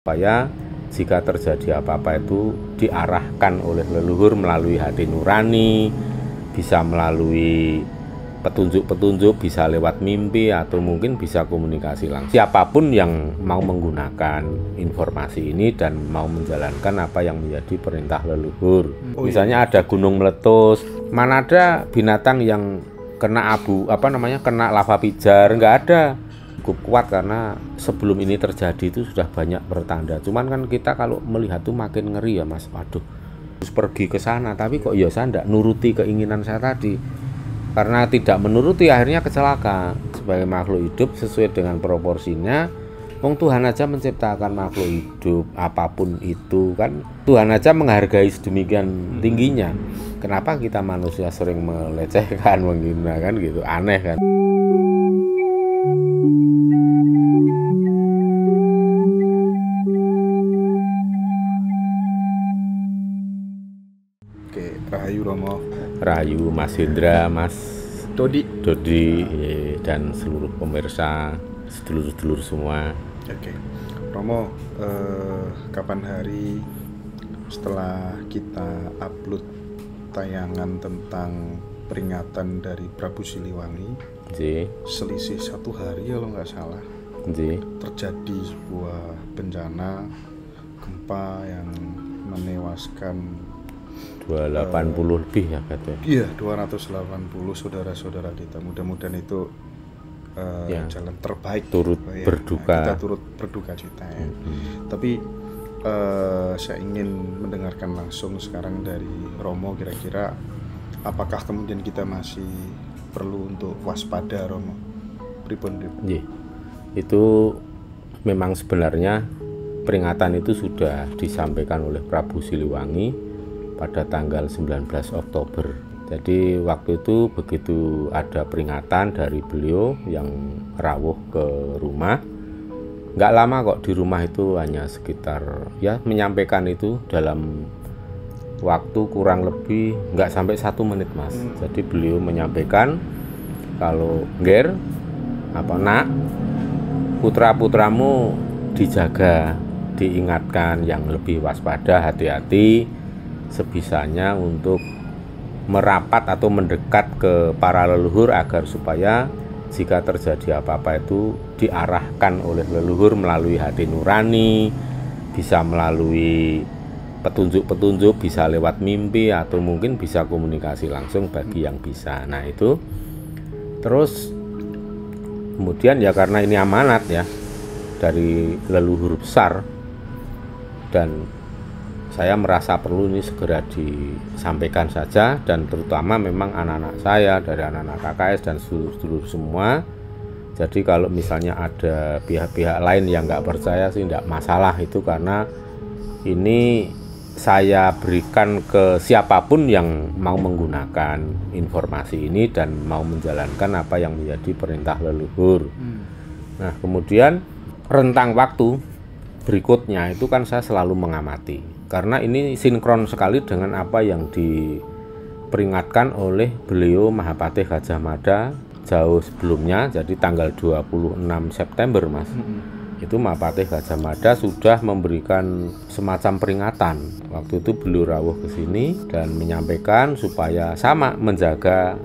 supaya jika terjadi apa-apa itu diarahkan oleh leluhur melalui hati nurani, bisa melalui petunjuk-petunjuk, bisa lewat mimpi, atau mungkin bisa komunikasi langsung. Siapapun yang mau menggunakan informasi ini dan mau menjalankan apa yang menjadi perintah leluhur. Misalnya ada gunung meletus, mana ada binatang yang kena kena lava pijar, nggak ada. Cukup kuat karena sebelum ini terjadi itu sudah banyak pertanda. Cuman kan kita kalau melihat tuh makin ngeri ya Mas. Waduh, terus pergi ke sana tapi kok ya saya enggak nuruti keinginan saya tadi. Karena tidak menuruti akhirnya kecelakaan. Sebagai makhluk hidup sesuai dengan proporsinya. Wong Tuhan aja menciptakan makhluk hidup apapun itu kan. Tuhan aja menghargai sedemikian tingginya. Kenapa kita manusia sering melecehkan, menghina kan gitu. Aneh kan. Oke, Rahayu Romo. Rahayu Mas Hendra, Mas Dodi, dan seluruh pemirsa, sedulur-sedulur semua. Oke, Romo, kapan hari setelah kita upload tayangan tentang peringatan dari Prabu Siliwangi, selisih 1 hari kalau nggak salah, terjadi sebuah bencana gempa yang menewaskan 280 lebih ya katanya. Iya, 280 saudara-saudara kita. Mudah-mudahan itu jalan terbaik. Turut berduka. Kita turut berduka cita ya. Tapi saya ingin mendengarkan langsung sekarang dari Romo, kira-kira apakah kemudian kita masih perlu untuk waspada, Romo? Pripun? Itu memang sebenarnya peringatan itu sudah disampaikan oleh Prabu Siliwangi pada tanggal 19 Oktober. Jadi waktu itu begitu ada peringatan dari beliau yang rawuh ke rumah, nggak lama kok di rumah itu, hanya sekitar menyampaikan itu dalam waktu kurang lebih nggak sampai 1 menit Mas. Jadi beliau menyampaikan kalau nak, putra-putramu dijaga, diingatkan yang lebih waspada, hati-hati sebisanya untuk merapat atau mendekat ke para leluhur agar supaya jika terjadi apa-apa itu diarahkan oleh leluhur melalui hati nurani, bisa melalui petunjuk-petunjuk, bisa lewat mimpi, atau mungkin bisa komunikasi langsung bagi yang bisa. Nah itu terus kemudian ya karena ini amanat ya dari leluhur besar, dan saya merasa perlu ini segera disampaikan saja, dan terutama memang anak-anak saya dari anak-anak KKS dan seluruh semua. Jadi kalau misalnya ada pihak-pihak lain yang nggak percaya sih nggak masalah itu, karena ini saya berikan ke siapapun yang mau menggunakan informasi ini dan mau menjalankan apa yang menjadi perintah leluhur. Nah kemudian rentang waktu berikutnya itu kan saya selalu mengamati, karena ini sinkron sekali dengan apa yang diperingatkan oleh beliau Mahapatih Gajah Mada jauh sebelumnya. Jadi tanggal 26 September Mas, itu Mahapatih Gajah Mada sudah memberikan semacam peringatan. Waktu itu beliau rawuh ke sini dan menyampaikan supaya sama menjaga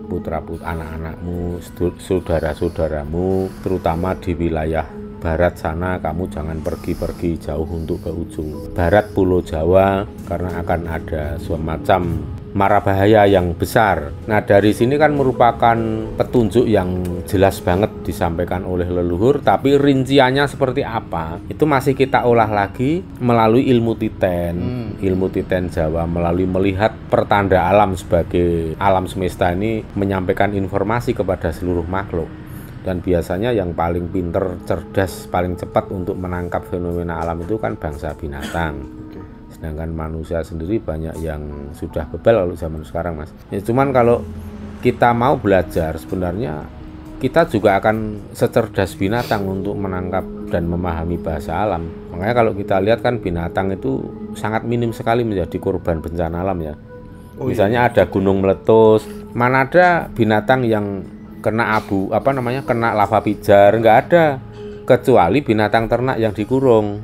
putra-putri anak-anakmu, saudara-saudaramu, terutama di wilayah barat sana. Kamu jangan pergi-pergi jauh untuk ke ujung barat Pulau Jawa, karena akan ada semacam mara bahaya yang besar. Nah dari sini kan merupakan petunjuk yang jelas banget disampaikan oleh leluhur, tapi rinciannya seperti apa itu masih kita olah lagi melalui ilmu titen Jawa, melalui melihat pertanda alam sebagai alam semesta ini menyampaikan informasi kepada seluruh makhluk. Dan biasanya yang paling pinter, cerdas, paling cepat untuk menangkap fenomena alam itu kan bangsa binatang. Sedangkan manusia sendiri banyak yang sudah bebal kalau zaman sekarang Mas. Ya, cuman kalau kita mau belajar sebenarnya kita juga akan secerdas binatang untuk menangkap dan memahami bahasa alam. Makanya kalau kita lihat kan binatang itu sangat minim sekali menjadi korban bencana alam ya. Misalnya ada gunung meletus, mana ada binatang yang kena kena lava pijar, nggak ada, kecuali binatang ternak yang dikurung.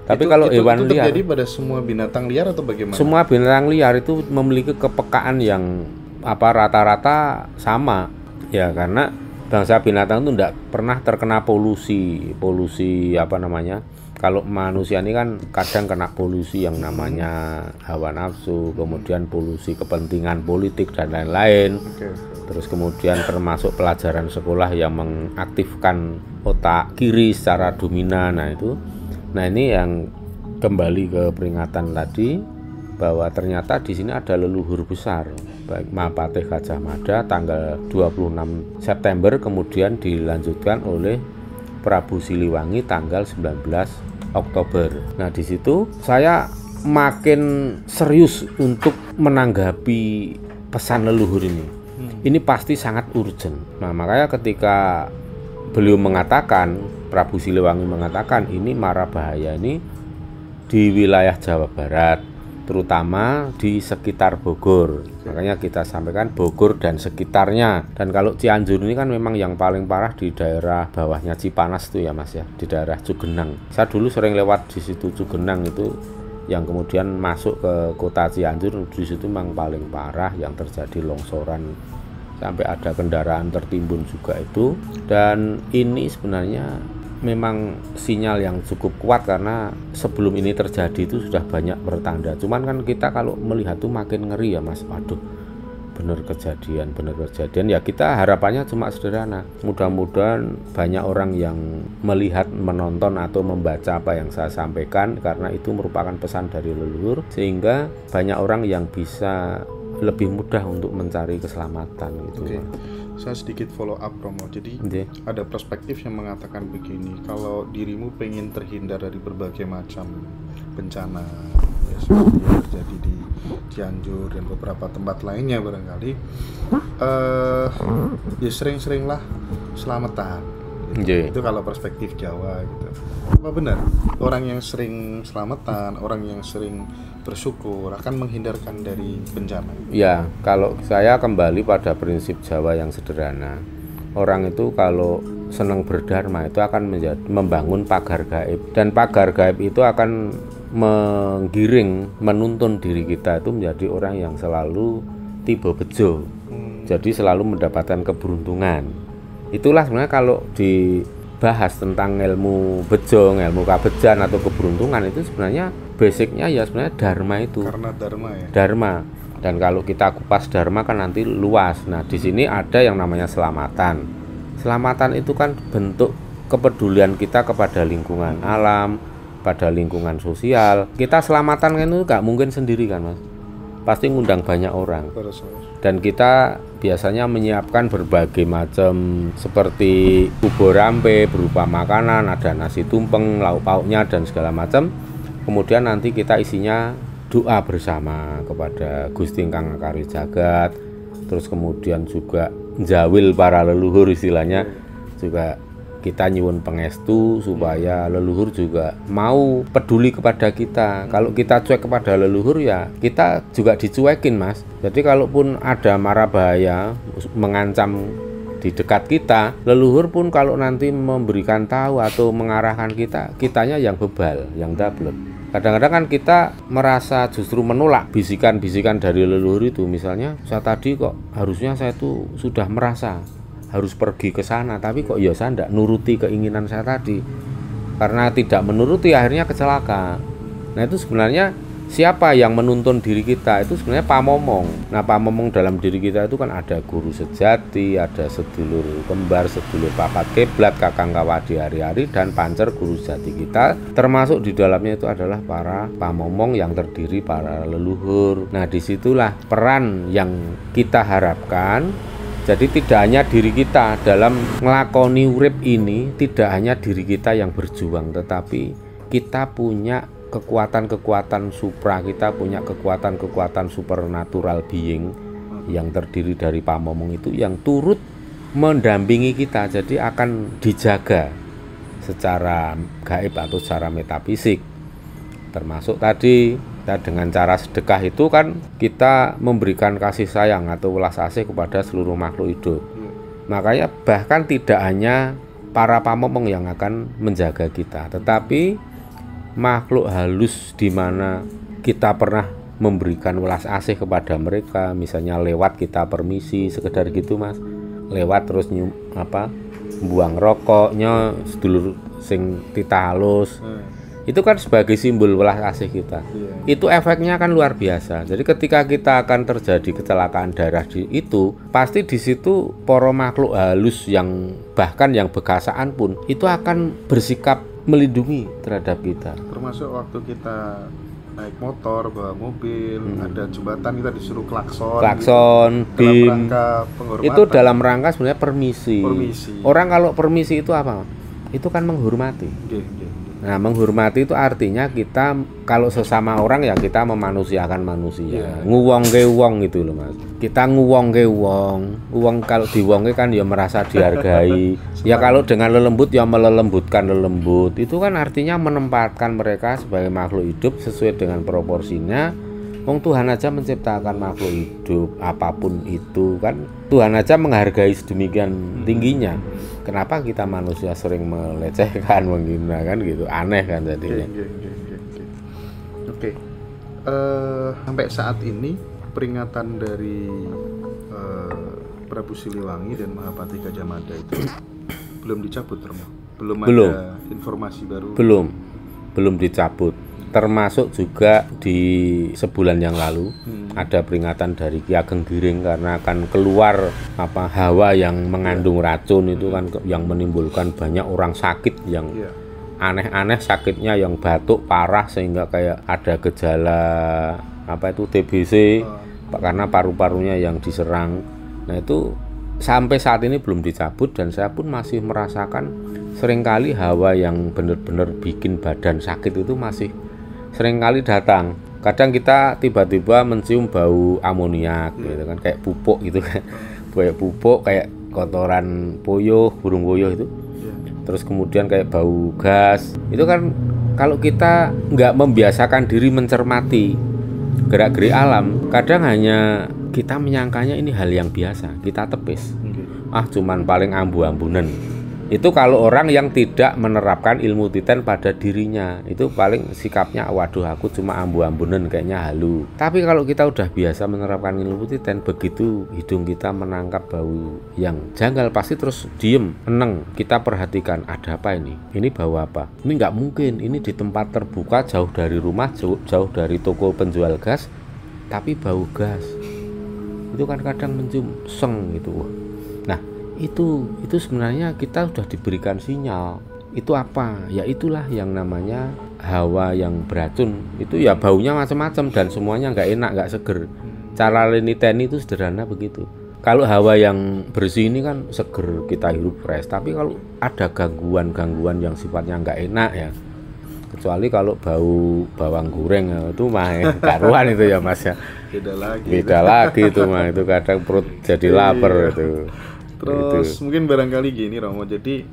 Tapi kalau hewan itu liar, terjadi pada semua binatang liar atau bagaimana? semua binatang liar itu memiliki kepekaan yang rata-rata sama ya, karena bangsa binatang itu tidak pernah terkena polusi kalau manusia ini kan kadang kena polusi yang namanya hawa nafsu, kemudian polusi kepentingan politik dan lain-lain. Terus kemudian termasuk pelajaran sekolah yang mengaktifkan otak kiri secara dominan. Nah ini yang kembali ke peringatan tadi, bahwa ternyata di sini ada leluhur besar, baik Mahapatih Gajah Mada tanggal 26 September, kemudian dilanjutkan oleh Prabu Siliwangi tanggal 19 Oktober. Nah di situ saya makin serius untuk menanggapi pesan leluhur ini. Ini pasti sangat urgent. Nah makanya ketika beliau mengatakan, Prabu Siliwangi mengatakan ini mara bahaya ini di wilayah Jawa Barat, terutama di sekitar Bogor. Makanya kita sampaikan Bogor dan sekitarnya. Dan kalau Cianjur ini kan memang yang paling parah di daerah bawahnya Cipanas itu ya Mas ya, di daerah Cugenang. Saya dulu sering lewat di situ Cugenang itu, yang kemudian masuk ke kota Cianjur. Di situ memang paling parah, yang terjadi longsoran sampai ada kendaraan tertimbun juga itu. Dan ini sebenarnya memang sinyal yang cukup kuat, karena sebelum ini terjadi itu sudah banyak pertanda. Cuman kan kita kalau melihat tuh makin ngeri ya Mas. Waduh, bener kejadian ya. Kita harapannya cuma sederhana, mudah-mudahan banyak orang yang melihat, menonton atau membaca apa yang saya sampaikan, karena itu merupakan pesan dari leluhur, sehingga banyak orang yang bisa lebih mudah untuk mencari keselamatan gitu. Saya sedikit follow up Romo. Jadi ada perspektif yang mengatakan begini, kalau dirimu pengen terhindar dari berbagai macam bencana ya, seperti yang terjadi di Cianjur dan beberapa tempat lainnya barangkali, ya sering-seringlah selamatan gitu. Itu kalau perspektif Jawa gitu. Apa benar orang yang sering selamatan, orang yang sering bersyukur akan menghindarkan dari bencana? Ya, kalau saya kembali pada prinsip Jawa yang sederhana, orang itu kalau senang berdharma itu akan membangun pagar gaib, dan pagar gaib itu akan menggiring, menuntun diri kita itu menjadi orang yang selalu tiba bejo, jadi selalu mendapatkan keberuntungan. Itulah sebenarnya kalau dibahas tentang ilmu bejo, ilmu kabejan atau keberuntungan, itu sebenarnya basicnya ya sebenarnya dharma itu. Karena dharma ya. Dharma. Dan kalau kita kupas dharma kan nanti luas. Nah di sini ada yang namanya selamatan. Selamatan itu kan bentuk kepedulian kita kepada lingkungan alam, pada lingkungan sosial. Kita selamatan kan itu gak mungkin sendiri kan Mas. Pasti ngundang banyak orang. Dan kita biasanya menyiapkan berbagai macam seperti bubur rampe berupa makanan, ada nasi tumpeng, lauk pauknya dan segala macam. Kemudian nanti kita isinya doa bersama kepada Gusti Ingkang Ngakari Jagat. Terus kemudian juga njawil para leluhur, istilahnya juga kita nyuwun pengestu supaya leluhur juga mau peduli kepada kita. Kalau kita cuek kepada leluhur ya kita juga dicuekin Mas. Jadi kalaupun ada mara bahaya mengancam di dekat kita, leluhur pun kalau nanti memberikan tahu atau mengarahkan kita, kitanya yang bebal, yang dablek. Kadang-kadang kan kita merasa justru menolak bisikan-bisikan dari leluhur itu. Misalnya saya tadi kok harusnya saya tuh sudah merasa harus pergi ke sana, tapi kok ya saya tidak nuruti keinginan saya tadi. Karena tidak menuruti akhirnya kecelaka. Nah itu sebenarnya siapa yang menuntun diri kita? Itu sebenarnya pamomong. Nah pamomong dalam diri kita itu kan ada guru sejati, ada sedulur kembar, sedulur papat kiblat, kakang kawadi hari-hari, dan pancer guru sejati kita. Termasuk di dalamnya itu adalah para pamomong yang terdiri para leluhur. Nah disitulah peran yang kita harapkan. Jadi tidak hanya diri kita dalam ngelakoni urip ini, tidak hanya diri kita yang berjuang, tetapi kita punya kekuatan-kekuatan supra, kita punya kekuatan-kekuatan supernatural being yang terdiri dari pamomong itu yang turut mendampingi kita. Jadi akan dijaga secara gaib atau secara metafisik. Termasuk tadi dengan cara sedekah itu kan kita memberikan kasih sayang atau welas asih kepada seluruh makhluk hidup. Makanya bahkan tidak hanya para pamomong yang akan menjaga kita, tetapi makhluk halus di mana kita pernah memberikan welas asih kepada mereka, misalnya lewat kita permisi sekedar gitu Mas, lewat terus buang rokoknya sedulur sing tita halus, itu kan sebagai simbol welas asih kita. Itu efeknya kan luar biasa. Jadi ketika kita akan terjadi kecelakaan darah itu, pasti di situ para makhluk halus yang bahkan yang bekasaan pun itu akan bersikap melindungi terhadap kita. Termasuk waktu kita naik motor, bawa mobil, ada jembatan kita disuruh klakson, gitu. BIM. Itu Itu dalam rangka sebenarnya permisi. Orang kalau permisi itu apa? Itu kan menghormati. Nah, menghormati itu artinya kita kalau sesama orang ya kita memanusiakan manusia. Nguwongke wong gitu loh Mas. Kita nguwongke wong. Wong kalau diwongke kan ya merasa dihargai. Ya kalau dengan lelembut ya melembutkan lelembut. Itu kan artinya menempatkan mereka sebagai makhluk hidup sesuai dengan proporsinya. Wong Tuhan aja menciptakan makhluk hidup apapun itu kan. Tuhan aja menghargai sedemikian tingginya. Kenapa kita manusia sering melecehkan, menghina kan gitu, aneh kan jadinya. Oke. Sampai saat ini peringatan dari Prabu Siliwangi dan Mahapati Gajah Mada itu belum dicabut, Romo? Belum ada informasi baru? Belum dicabut. Termasuk juga di sebulan yang lalu ada peringatan dari Ki Ageng Giring karena akan keluar hawa yang mengandung racun itu kan yang menimbulkan banyak orang sakit yang aneh-aneh sakitnya, yang batuk parah sehingga kayak ada gejala TBC karena paru-parunya yang diserang. Nah itu sampai saat ini belum dicabut dan saya pun masih merasakan seringkali hawa yang benar-benar bikin badan sakit itu masih seringkali datang. Kadang kita tiba-tiba mencium bau amoniak gitu kan, kayak pupuk gitu kan. Kayak pupuk, kayak kotoran puyuh, burung puyuh itu. Terus kemudian kayak bau gas. Itu kan kalau kita nggak membiasakan diri mencermati gerak-gerik alam, kadang hanya kita menyangkanya ini hal yang biasa, kita tepis. Cuman paling ambu-ambunan. Itu kalau orang yang tidak menerapkan ilmu titen pada dirinya, itu paling sikapnya waduh aku cuma ambu-ambunan kayaknya halu. Tapi kalau kita udah biasa menerapkan ilmu titen, begitu hidung kita menangkap bau yang janggal pasti terus diem, eneng. Kita perhatikan ada apa ini bau apa? Ini nggak mungkin, ini di tempat terbuka jauh dari rumah, jauh dari toko penjual gas, tapi bau gas. Itu kan kadang mencium seng gitu. Nah itu sebenarnya kita sudah diberikan sinyal. Itu apa? Ya itulah yang namanya hawa yang beracun. Itu ya baunya macam-macam dan semuanya nggak enak, nggak seger. Cara leniteni itu sederhana begitu. Kalau hawa yang bersih ini kan seger, kita hirup fresh. Tapi kalau ada gangguan-gangguan yang sifatnya nggak enak ya, kecuali kalau bau bawang goreng itu mah karuan itu ya Mas ya. Beda lagi itu mah, itu kadang perut jadi lapar itu. Terus mungkin barangkali gini Romo, jadi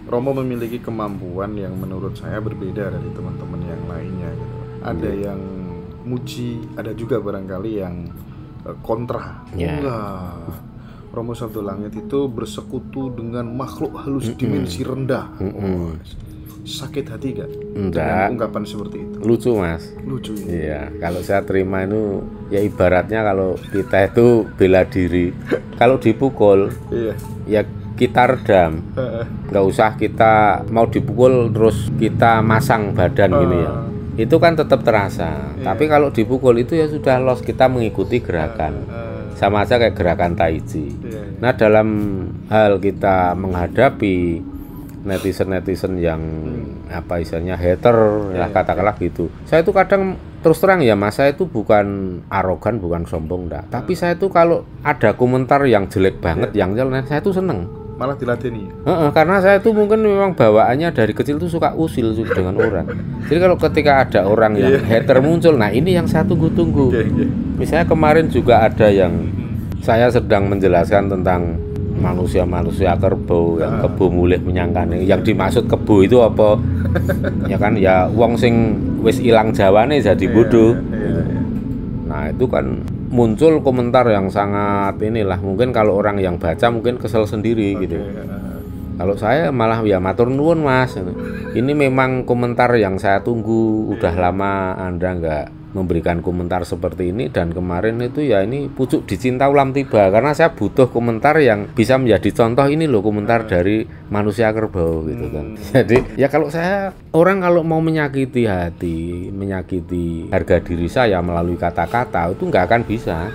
Romo memiliki kemampuan yang menurut saya berbeda dari teman-teman yang lainnya gitu. Ada yang muji, ada juga barangkali yang kontra. Enggak, Romo Sabtu Langit itu bersekutu dengan makhluk halus dimensi rendah. Sakit hati gak? Dengan ungkapan seperti itu? Lucu Mas. Lucu ya? Iya, kalau saya terima itu ya ibaratnya kalau kita itu bela diri. Kalau dipukul ya kita redam, nggak usah kita mau dipukul terus kita masang badan gini ya, itu kan tetap terasa. Tapi kalau dipukul itu ya sudah loss, kita mengikuti gerakan, sama aja kayak gerakan tai chi. Nah dalam hal kita menghadapi netizen yang istilahnya hater ya katakanlah gitu, saya itu kadang terus terang ya Mas, saya itu bukan arogan, bukan sombong enggak. Tapi saya itu kalau ada komentar yang jelek banget, yang jelek, saya itu seneng. Malah diladeni. Karena saya itu mungkin memang bawaannya dari kecil tuh suka usil dengan orang. Jadi kalau ketika ada orang yang hater muncul, nah ini yang saya tunggu-tunggu. Misalnya kemarin juga ada yang saya sedang menjelaskan tentang manusia kerbau yang kebo mulih menyangkane. Yang dimaksud kebo itu apa? Ya kan ya wong sing wis ilang jawane jadi bodoh. Nah, itu kan muncul komentar yang sangat inilah, mungkin kalau orang yang baca mungkin kesel sendiri gitu. Kalau saya malah ya matur nuwun Mas. Ini memang komentar yang saya tunggu. Udah lama Anda nggak memberikan komentar seperti ini, dan kemarin itu ya ini pucuk dicinta ulam tiba, karena saya butuh komentar yang bisa menjadi contoh. Ini loh komentar dari manusia kerbau gitu kan. Jadi ya kalau saya, orang kalau mau menyakiti hati, menyakiti harga diri saya melalui kata-kata, itu nggak akan bisa.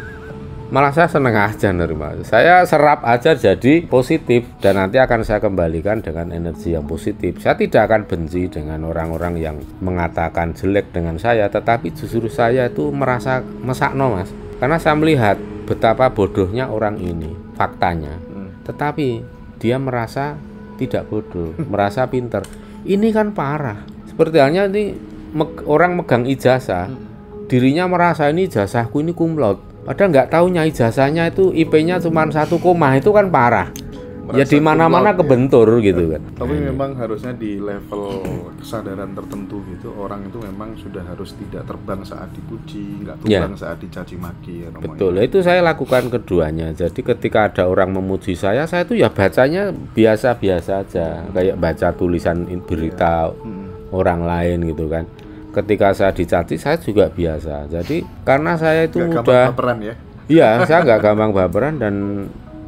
Malah saya seneng aja nerima. Saya serap aja jadi positif, dan nanti akan saya kembalikan dengan energi yang positif. Saya tidak akan benci dengan orang-orang yang mengatakan jelek dengan saya, tetapi justru saya itu merasa mesakno Mas. Karena saya melihat betapa bodohnya orang ini, faktanya. Tetapi dia merasa tidak bodoh, merasa pinter. Ini kan parah. Seperti halnya ini orang megang ijazah, dirinya merasa ini ijazahku ini cum laude. Padahal nggak tahunya ijazahnya itu IP-nya cuma 1 koma, itu kan parah. Ya di mana-mana kebentur gitu kan. Tapi memang harusnya di level kesadaran tertentu gitu, orang itu memang sudah harus tidak terbang saat dipuji, nggak terbang saat dicaci maki. Ya, betul, itu saya lakukan keduanya. Jadi ketika ada orang memuji saya itu ya bacanya biasa-biasa aja, kayak baca tulisan berita orang lain gitu kan. Ketika saya dicaci, saya juga biasa. Jadi karena saya itu gak udah baperan ya? Iya, saya nggak gampang baperan, dan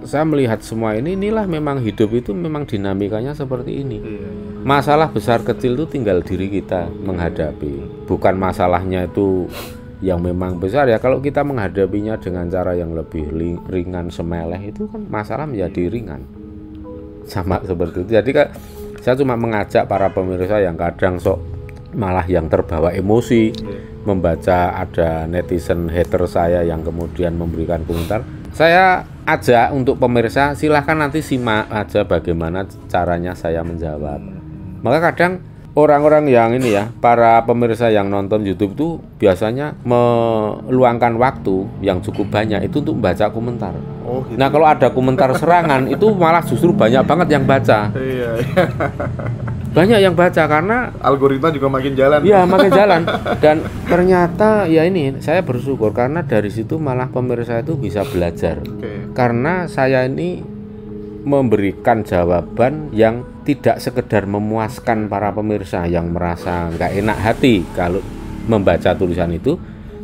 saya melihat semua inilah memang hidup itu memang dinamikanya seperti ini. Masalah besar kecil itu tinggal diri kita menghadapi. Bukan masalahnya itu yang memang besar ya. Kalau kita menghadapinya dengan cara yang lebih ringan, semeleh, itu kan masalah menjadi ringan. Sama seperti itu. Jadi saya cuma mengajak para pemirsa yang kadang malah yang terbawa emosi membaca ada netizen hater saya yang kemudian memberikan komentar. Saya ajak untuk pemirsa, silahkan nanti simak aja bagaimana caranya saya menjawab. Maka kadang orang-orang yang ini ya, para pemirsa yang nonton YouTube itu biasanya meluangkan waktu yang cukup banyak itu untuk membaca komentar. Gitu. Nah kalau ada komentar serangan itu malah justru banyak banget yang baca. Banyak yang baca karena algoritma juga makin jalan. Iya, makin jalan. Dan ternyata ya ini saya bersyukur karena dari situ malah pemirsa itu bisa belajar. Karena saya ini memberikan jawaban yang tidak sekedar memuaskan para pemirsa yang merasa nggak enak hati kalau membaca tulisan itu,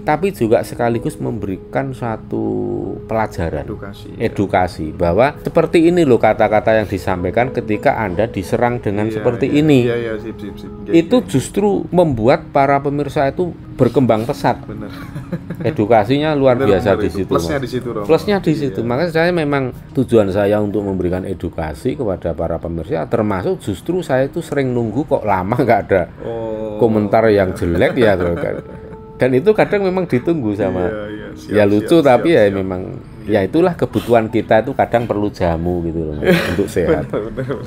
tapi juga sekaligus memberikan suatu pelajaran, edukasi bahwa seperti ini loh kata-kata yang disampaikan ketika Anda diserang dengan seperti ini. Sip. Itu justru membuat para pemirsa itu berkembang pesat. Bener. Edukasinya luar biasa di situ. Plusnya di situ. Makanya saya memang tujuan saya untuk memberikan edukasi kepada para pemirsa, termasuk justru saya itu sering nunggu kok lama nggak ada komentar yang jelek ya kan. Dan itu kadang memang ditunggu sama lucu tapi memang ya itulah kebutuhan kita itu kadang perlu jamu gitu loh untuk sehat. Benar.